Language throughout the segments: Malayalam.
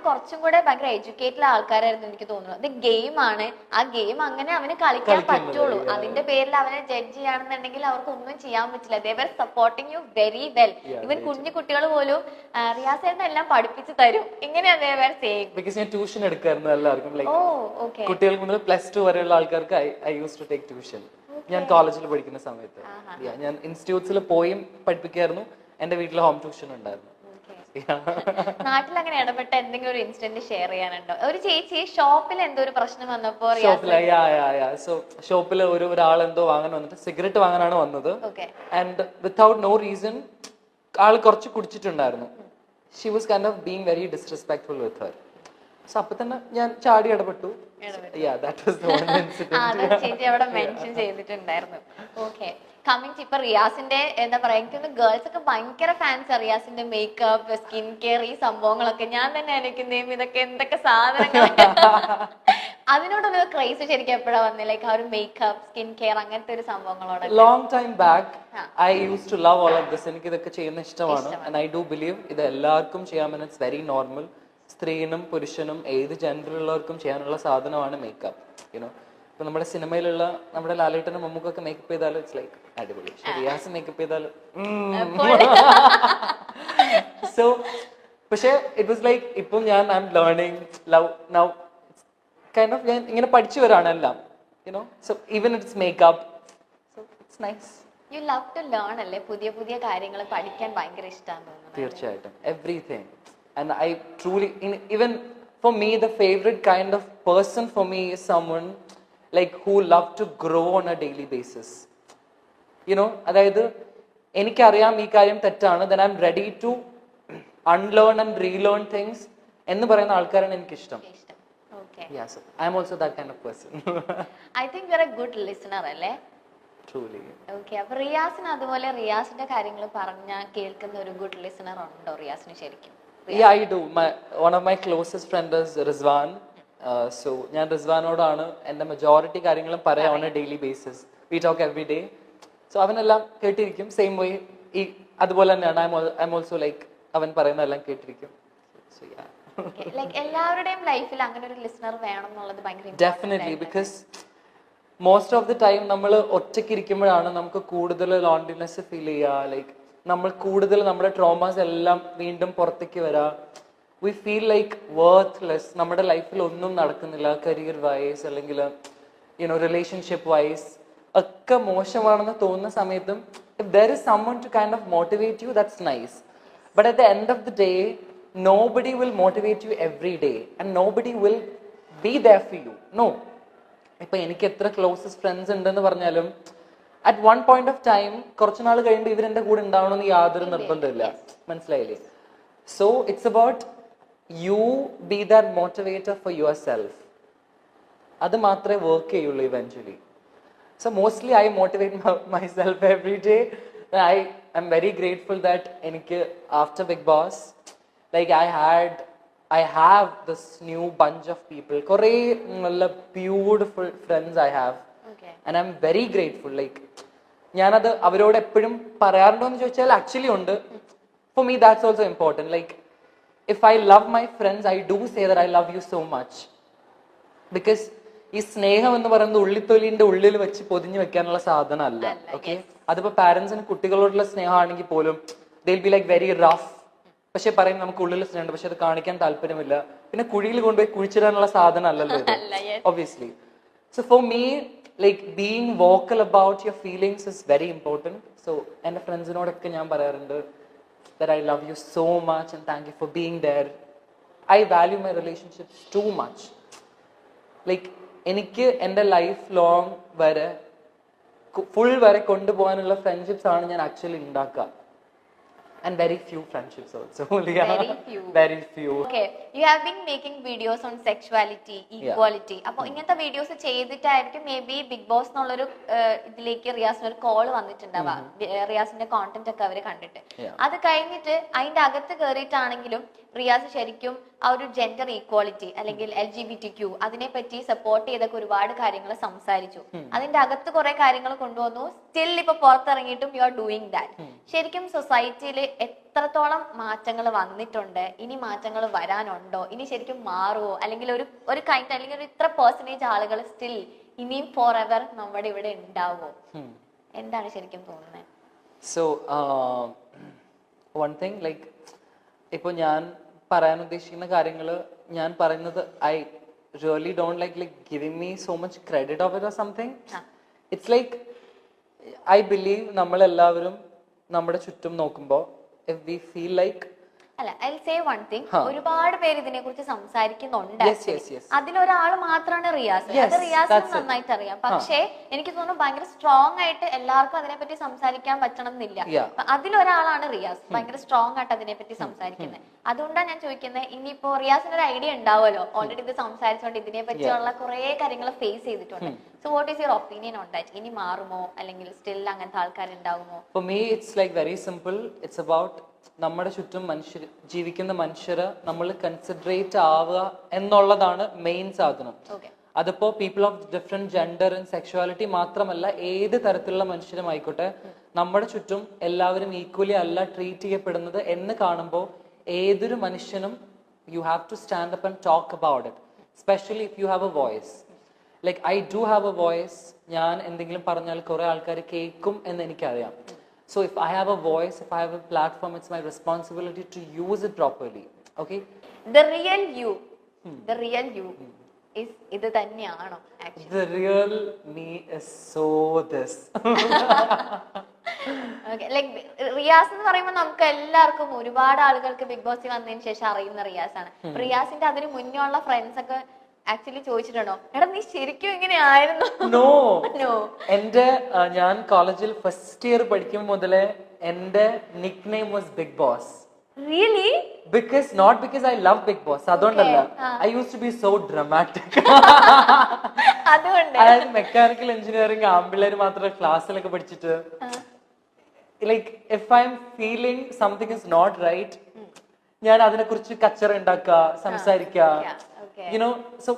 കുറച്ചും കൂടെ ഭയങ്കര എഡ്യൂക്കേറ്റഡ് ആൾക്കാരായിരുന്നു എനിക്ക് തോന്നുന്നു. അത് ഗെയിമാണ്, ആ ഗെയിം അങ്ങനെ അവന് കളിക്കാൻ പറ്റുള്ളൂ. അതിന്റെ പേരിൽ അവനെ ജഡ്ജ് ചെയ്യാണെന്നുണ്ടെങ്കിൽ അവർക്ക് ഒന്നും ചെയ്യാൻ പറ്റില്ല. ദേ വർ സപ്പോർട്ടിങ് യു വെരി വെൽ. ഇവൻ കുഞ്ഞു കുട്ടികൾ പോലും റിയാസ് ചേട്ടൻ എല്ലാം പഠിപ്പിച്ചു തരും. ഇങ്ങനെയാ ദേ വർ സേയിങ്. ബിക്കോസ് ഞാൻ ട്യൂഷൻ എടുക്കായിരുന്നു എല്ലാവർക്കും, ലൈക്ക് കുട്ടികൾക്ക് മുതൽ +2 വരെയുള്ള ആൾക്കാർക്ക് I use to take tuition. ഞാൻ കോളേജിൽ പഠിക്കുന്ന സമയത്ത് ഞാൻ ഇൻസ്റ്റിറ്റ്യൂട്ട്സിൽ പോയി പഠിപ്പിക്കായിരുന്നു. എന്റെ വീട്ടിൽ ഹോം ട്യൂഷൻ ഉണ്ടായിരുന്നു. നാട്ടിൽ അങ്ങനെ ഇടപെട്ട എന്തെങ്കിലും ഒരു ഇൻസിഡന്റ് ഷെയർ ചെയ്യാനുണ്ടോ? ഒരു ചേച്ചി ഷോപ്പിൽ എന്തോ ഒരു പ്രശ്നം വന്നപ്പോ ഷോപ്പിൽ ഒരാൾ എന്തോ വാങ്ങാൻ വന്നിട്ട് സിഗരറ്റ് വാങ്ങാനാണ് വന്നത്. ആൻഡ് വിത്തൗട്ട് നോ റീസൺ ആൾ കുറച്ച് കുടിച്ചിട്ടുണ്ടായിരുന്നു. She was kind of being very disrespectful with her. So അപ്പൊ തന്നെ ഞാൻ ചാടി ഇടപെട്ടു. ചേച്ചി അവിടെ മെൻഷൻ ചെയ്തിട്ടുണ്ടായിരുന്നു. ഓക്കെ, കമ്മിങ് ടു ഇപ്പൊ റിയാസിന്റെ എന്താ പറയാ, എനിക്കൊന്ന് ഗേൾസ് ഒക്കെ ഭയങ്കര ഫാൻസ് റിയാസിന്റെ മേക്കപ്പ്, സ്കിൻ കെയർ, ഈ സംഭവങ്ങളൊക്കെ. ഞാൻ തന്നെ എനിക്കുന്നേം ഇതൊക്കെ എന്തൊക്കെ സാധനങ്ങൾ അതിനോടൊരു ക്രൈസ് ശരിക്കും എപ്പോഴാ വന്നേ? ലൈക്ക് ആ ഒരു മേക്കപ്പ്, സ്കിൻ കെയർ, അങ്ങനത്തെ ഒരു സംഭവങ്ങളോട് long time back I use to love all of this. എനിക്ക് ഇതൊക്കെ ചെയ്യുന്ന ഇഷ്ടമാണ്. ആൻഡ് ഐ ഡു ബിലീവ് ഇത് എല്ലാവർക്കും ചെയ്യാമെന്ന്. It's very normal. സ്ത്രീനും പുരുഷനും ഏത് ജെൻഡറിലുള്ളവർക്കും ചെയ്യാനുള്ള സാധനമാണ് മേക്കപ്പ്. യുനോ, ഇപ്പൊ നമ്മുടെ സിനിമയിലുള്ള നമ്മുടെ ലാലേട്ടനും മമ്മൂക്കൊക്കെ മേക്കപ്പ് ചെയ്താലും ഇറ്റ്സ് ലൈക്ക് അടിപൊളി. റിയാസ് മേക്കപ്പ് ചെയ്താലും സോ പക്ഷെ ഇറ്റ് വാസ് ലൈക്ക് ഇപ്പം I'm learning love now kind of. ഞാൻ ഇങ്ങനെ പഠിച്ചു വരാണ് എല്ലാം. You know, so even it's makeup, so it's nice. You love to learn അല്ലേ? പുതിയ പുതിയ കാര്യങ്ങൾ പഠിക്കാൻ ഭയങ്കര ഇഷ്ടമാണ് തോന്നുന്നു. തീർച്ചയായിട്ടും, everything. And I truly, even for me, the favorite kind of person for me is someone like who love to grow on a daily basis. You know, അതായത് എനിക്കറിയാം ഈ കാര്യം തെറ്റാണ്, then I'm ready to unlearn and relearn things എന്ന് പറയുന്ന ആൾക്കാരാണ് എനിക്കിഷ്ടം. Okay. Yeah, so I'm also that kind of person. I think you're a good listener അല്ലേ? Truly. Okay, അപ്പൊ റിയാസിന് അതുപോലെ റിയാസിന്റെ കാര്യങ്ങൾ പറഞ്ഞാൽ കേൾക്കുന്ന ഒരു ഗുഡ് ലിസണർ ഉണ്ടോ റിയാസിന് ശരിക്കും? Yeah, I do. One of my closest friends is Rizwan. So ഞാൻ റിസ്വാനോടാണ് എൻ്റെ മെജോറിറ്റി കാര്യങ്ങളും പറയാം on a daily basis. We talk every day. So അവനെല്ലാം കേട്ടിരിക്കും. സെയിം വേ ഈ അതുപോലെ തന്നെയാണ്. I'm also like അവൻ പറയുന്നതെല്ലാം കേട്ടിരിക്കും. So yeah. Like എല്ലാവരുടെയും ലൈഫിൽ അങ്ങനെ ഒരു ലിസണർ വേണം എന്നുള്ളത് ഭയങ്കര Definitely, because most of the time നമ്മൾ ഒറ്റയ്ക്ക് ഇരിക്കുമ്പോഴാണ് നമുക്ക് കൂടുതൽ ലോൺലിനെസ് ഫീൽ ചെയ്യുക. ലൈക്ക് നമ്മൾ കൂടുതൽ നമ്മുടെ ട്രോമാസ് എല്ലാം വീണ്ടും പുറത്തേക്ക് വരാം. We feel like worthless. നമ്മുടെ ലൈഫിൽ ഒന്നും നടക്കുന്നില്ല, കരിയർ വൈസ് അല്ലെങ്കിൽ യുനോ റിലേഷൻഷിപ്പ് വൈസ് ഒക്കെ മോശമാണെന്ന് തോന്നുന്ന സമയത്തും if there is someone to kind of motivate you, that's nice. But at the end of the day, nobody will motivate you every day and nobody will be there for you. No. ഇപ്പൊ എനിക്ക് എത്ര ക്ലോസസ്റ്റ് ഫ്രണ്ട്സ് ഉണ്ടെന്ന് പറഞ്ഞാലും at one point of time കുറച്ച് നാൾ കഴിയുമ്പോൾ ഇവരെന്റെ കൂടെ ഉണ്ടാവണമെന്ന് യാതൊരു നിർബന്ധമില്ല. മനസ്സിലായില്ലേ? So it's about you be that motivator for yourself. അത് മാത്രമേ വർക്ക് ചെയ്യുള്ളൂ eventually. So mostly I motivate myself every day. I'm very grateful that എനിക്ക് after Bigg Boss like I have this new bunch of people. Kore beautiful friends I have. Okay. And I'm very grateful. Like, ഞാനത് അവരോട് എപ്പോഴും പറയാറുണ്ടോ എന്ന് ചോദിച്ചാൽ ആക്ച്വലി ഉണ്ട്. For me that's also important. Like, if I love my friends, I do say that I love you so much. Because ഈ സ്നേഹം എന്ന് പറയുന്നത് ഉള്ളിത്തൊലിന്റെ ഉള്ളിൽ വെച്ച് പൊതിഞ്ഞു വെക്കാനുള്ള സാധനം അല്ല. ഓക്കെ, അതിപ്പോ പാരന്റ്സിന് കുട്ടികളോടുള്ള സ്നേഹമാണെങ്കിൽ പോലും they'll be like very rough. പക്ഷെ പറയും നമുക്ക് ഉള്ളിൽ സ്നേഹമുണ്ട്, പക്ഷെ അത് കാണിക്കാൻ താല്പര്യമില്ല. പിന്നെ കുഴിയിൽ കൊണ്ടുപോയി കുഴിച്ചിടാനുള്ള സാധനം അല്ലല്ലോ obviously. So for me like being vocal about your feelings is very important. So എൻ്റെ ഫ്രണ്ട്സിനോടൊക്കെ ഞാൻ പറയാറുണ്ട് that I love you so much and thank you for being there. I value my relationships too much. Like, എനിക്ക് എൻ്റെ ലൈഫ് ലോങ് വരെ ഫുൾ വരെ കൊണ്ടുപോകാനുള്ള ഫ്രണ്ട്ഷിപ്സ് ആണ് ഞാൻ ആക്ച്വലി ഉണ്ടാക്കുക. And very few friendships also. Very few. Okay, you have been making videos on sexuality, equality. അപ്പോൾ ഇങ്ങനത്തെ വീഡിയോസ് ചെയ്തിട്ടായിരിക്കും മേ ബി ബിഗ് ബോസ് എന്നുള്ളൊരു ഇതിലേക്ക് റിയാസിന് ഒരു കോൾ വന്നിട്ടുണ്ടാവാം. റിയാസിന്റെ കോണ്ടന്റ് ഒക്കെ അവര് കണ്ടിട്ട് അത് കഴിഞ്ഞിട്ട് അതിന്റെ അകത്ത് കയറിയിട്ടാണെങ്കിലും റിയാസ് ശരിക്കും ആ ഒരു ജെൻഡർ ഈക്വാളിറ്റി അല്ലെങ്കിൽ LGBTQ അതിനെപ്പറ്റി സപ്പോർട്ട് ചെയ്തൊക്കെ ഒരുപാട് കാര്യങ്ങൾ സംസാരിച്ചു. അതിന്റെ അകത്ത് കുറെ കാര്യങ്ങൾ കൊണ്ടുവന്നു. സ്റ്റിൽ ഇപ്പൊ പുറത്തിറങ്ങിയിട്ടും യു ആർ ഡൂയിങ് ദാറ്റ്. ശരിക്കും സൊസൈറ്റിയിൽ എത്രത്തോളം മാറ്റങ്ങൾ വന്നിട്ടുണ്ട്, ഇനി മാറ്റങ്ങൾ വരാനുണ്ടോ, ഇനി ശരിക്കും മാറുമോ, അല്ലെങ്കിൽ ഒരു കൈൻഡ് അല്ലെങ്കിൽ ഒരു ഇത്ര പെർസെന്റേജ് ആളുകൾ സ്റ്റിൽ ഇനിയും ഫോർ എവർ നമ്മുടെ ഇവിടെ ഉണ്ടാവോ? എന്താണ് ശരിക്കും തോന്നുന്നത്? സോ വൺ തിങ് ലൈക്ക് ഇപ്പോൾ ഞാൻ പറയാൻ ഉദ്ദേശിക്കുന്ന കാര്യങ്ങൾ ഞാൻ പറയുന്നത് I really don't like giving me so much credit of it or something. It's like I believe നമ്മളെല്ലാവരും നമ്മുടെ ചുറ്റും നോക്കുമ്പോൾ ഇഫ് വി ഫീൽ ലൈക്ക് അല്ല ഐ സേ വൺ തിങ്, ഒരുപാട് പേര് ഇതിനെ കുറിച്ച് സംസാരിക്കുന്നുണ്ട്. അതിലൊരാൾ മാത്രമാണ് റിയാസ്. അത് റിയാസിന് നന്നായിട്ട് അറിയാം. പക്ഷേ എനിക്ക് തോന്നുന്നു ഭയങ്കര സ്ട്രോങ് ആയിട്ട് എല്ലാവർക്കും അതിനെപ്പറ്റി സംസാരിക്കാൻ പറ്റണം എന്നില്ല. അതിലൊരാളാണ് റിയാസ്, ഭയങ്കര സ്ട്രോങ് ആയിട്ട് അതിനെപ്പറ്റി സംസാരിക്കുന്നത്. അതുകൊണ്ടാണ് ഞാൻ ചോദിക്കുന്നത്, ഇനിയിപ്പോ റിയാസിന് ഒരു ഐഡിയ ഉണ്ടാവുമല്ലോ, ഓൾറെഡി ഇത് സംസാരിച്ചുകൊണ്ട് ഇതിനെ പറ്റിയുള്ള കുറെ കാര്യങ്ങൾ ഫേസ് ചെയ്തിട്ടുണ്ട്. So what is your opinion on that? ഇനി മാറുമോ അല്ലെങ്കിൽ സ്റ്റിൽ അങ്ങനത്തെ ആൾക്കാരുണ്ടാവുമോ? For me it's like very simple. It's about നമ്മുടെ ചുറ്റും ജീവിക്കുന്ന മനുഷ്യരെ നമ്മൾ കൺസിഡറേറ്റ് ആവുക എന്നുള്ളതാണ് മെയിൻ സാധനം. അതിപ്പോ people of different gender and sexuality മാത്രമല്ല, ഏത് തരത്തിലുള്ള മനുഷ്യരും ആയിക്കോട്ടെ, നമ്മുടെ ചുറ്റും എല്ലാവരും ഈക്വലി അല്ല ട്രീറ്റ് ചെയ്യപ്പെടുന്നത് എന്ന് കാണുമ്പോൾ ഏതൊരു മനുഷ്യനും you have to stand up and talk about it, specially if you have a voice. Like I do have a voice. ഞാൻ എന്തെങ്കിലും പറഞ്ഞാൽ കുറെ ആൾക്കാർ കേൾക്കും എന്ന് എനിക്കറിയാം. So if I have a voice, if I have a platform, it's my responsibility to use it properly. Okay? The real you is ഇത് തന്നെയാണോ actually? The real me is so this. Okay, like Riyas എന്ന് പറയുമ്പോൾ നമുക്ക് എല്ലാവർക്കും ഒരുപാട് ആളുകൾക്ക് ബിഗ് ബോസിൽ വന്നതിന് ശേഷം അറിയുന്ന റിയാസ് ആണ്. റിയാസിന്റെ അതിന് മുന്നേ ഉള്ള ഫ്രണ്ട്സ് ഒക്കെ ആക്ച്വലി ചോദിച്ചിട്ടുണ്ടോ, എടാ നീ ശരിക്കും ഇങ്ങനെ ആയിരുന്നു? നോ. എന്റെ ഞാൻ കോളേജിൽ ഫസ്റ്റ് ഇയർ പഠിക്കും മുതലേ എന്റെ nickname was big boss. Really? Not because I love Big Boss. അതുകൊണ്ടല്ല. I used to be so dramatic. അതുകൊണ്ട് അതായത് മെക്കാനിക്കൽ എഞ്ചിനീയറിംഗ് ആമ്പിള്ളേര് മാത്രം ക്ലാസ്സിലൊക്കെ പഠിച്ചിട്ട് like if I'm feeling something is not right, ഞാൻ അതിനെ കുറിച്ച് കച്ചറ ഉണ്ടാക്കുക, സംസാരിക്കുക. യുനോ, സോ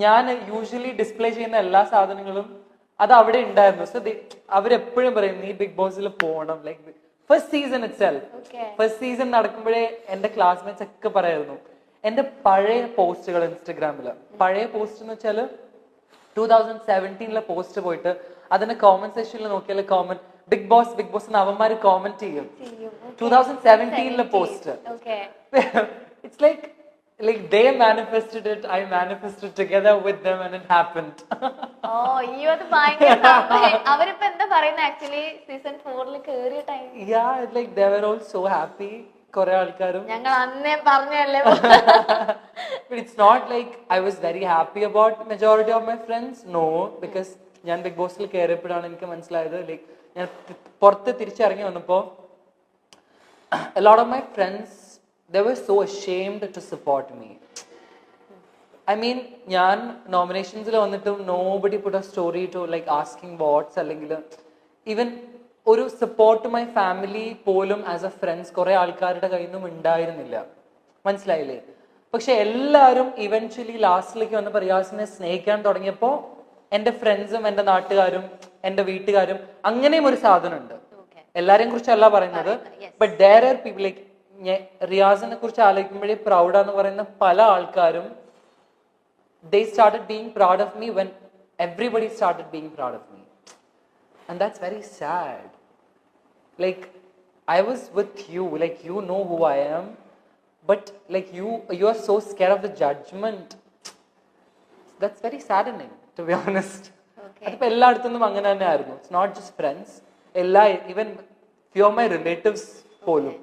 ഞാൻ യൂഷ്വലി ഡിസ്പ്ലേ ചെയ്യുന്ന എല്ലാ സാധനങ്ങളും അത് അവിടെ ഉണ്ടായിരുന്നു. സോ അവരെപ്പോഴും പറയും നീ ബിഗ് ബോസിൽ പോകണം. Like first season first season നടക്കുമ്പോഴേ എന്റെ ക്ലാസ്മേറ്റ്സ് ഒക്കെ പറയായിരുന്നു എന്റെ പഴയ പോസ്റ്റുകൾ ഇൻസ്റ്റഗ്രാമില്. പഴയ പോസ്റ്റ് എന്ന് വെച്ചാല് 2017 പോസ്റ്റ് പോയിട്ട് അതിന്റെ കോമന്റ് സെക്ഷനിൽ നോക്കിയാൽ കോമന്റ് ബിഗ് ബോസ് എന്ന് അവന്മാര് കോമന്റ് ചെയ്യും. 2017 post. It's like they manifested it, I manifested together with them and it happened. Oh, you are the ഭയങ്കര അവരിപ്പോ എന്താ പറയുന്നത് ആക്ച്വലി സീസൺ 4 കേറിയ time? Yeah, like they were all so happy. കുറെ ആൾക്കാരും ഞങ്ങൾ അന്നേ പറഞ്ഞല്ലേ. But it's not like I was very happy about majority of my friends. No, because ഞാൻ ബിഗ് ബോസിൽ കയറിയപ്പോഴാണ് എനിക്ക് മനസ്സിലായത്, ലൈക്ക് ഞാൻ പുറത്ത് തിരിച്ചിറങ്ങി വന്നപ്പോ a lot of my friends, they were so ashamed to support me. I mean, ഞാൻ നോമിനേഷൻസിൽ വന്നിട്ടും nobody put a story to like asking votes അല്ലെങ്കിൽ ഈവൻ ഒരു സപ്പോർട്ട് മൈ ഫാമിലി പോലും ആസ് എ ഫ്രണ്ട്സ് കുറെ ആൾക്കാരുടെ കയ്യിൽ നിന്നും ഉണ്ടായിരുന്നില്ല. മനസ്സിലായില്ലേ? പക്ഷെ എല്ലാവരും ഇവൻച്വലി ലാസ്റ്റിലേക്ക് വന്നപ്പോൾ റിയാസിനെ സ്നേഹിക്കാൻ തുടങ്ങിയപ്പോ എന്റെ ഫ്രണ്ട്സും എന്റെ നാട്ടുകാരും എന്റെ വീട്ടുകാരും അങ്ങനെയും ഒരു സാധനം ഉണ്ട്. എല്ലാരെയും കുറിച്ചല്ല പറയുന്നത്, but there are people like റിയാസിനെ കുറിച്ച് ആലോചിക്കുമ്പോഴേ പ്രൗഡാന്ന് പറയുന്ന പല ആൾക്കാരും they started being proud of me when everybody started being proud of me, and that's very sad. Like I was with you, like you know who I am, but like you are so scared of the judgment. That's very saddening, to be honest. അതിപ്പോ എല്ലായിടത്തും അങ്ങനെ തന്നെ ആയിരുന്നു. It's not just friends, even few of my relatives പോലും